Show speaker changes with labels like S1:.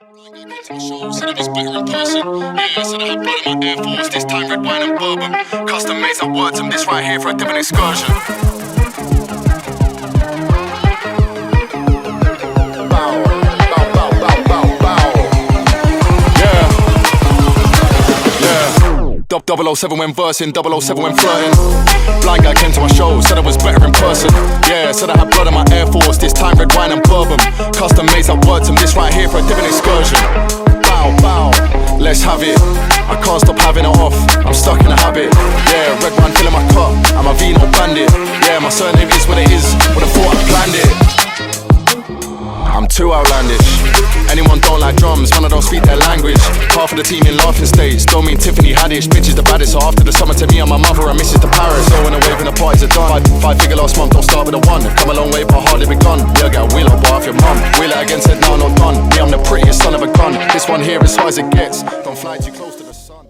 S1: Said it was better in person. Yeah, said I had blood in my Air Force. This time red wine and bourbon. Custom made some words. I'm this right here for a different excursion. Bow, bow, bow, bow, bow, bow. Yeah, yeah. 007 when versing, 007 when flirting. Blind guy came to my show, said I was better in person. Yeah, said I had blood on my Air Force. This time red wine and bourbon. Custom made some words. I'm this right here for a different excursion. Bow, bow, let's have it. I can't stop having it off, I'm stuck in a habit. Yeah, red wine filling my cup, I'm a Vino bandit. Yeah, my surname is what it is, would have thought I planned it. I'm too outlandish. Anyone don't like drums, man I don't speak their language. Half of the team in laughing states, don't mean Tiffany Haddish. Bitch is the baddest, so after the summer to me and my mother and Mrs. to Paris. So when I wave and the parties are done, five figure last month, don't start with a one. Come a long way but hardly begun. Yeah, get a wheel up off your mum. Wheel it again, said no, not done. Me, I'm the prettiest son of a gun. This one here is as high as it gets. Don't fly too close to the sun.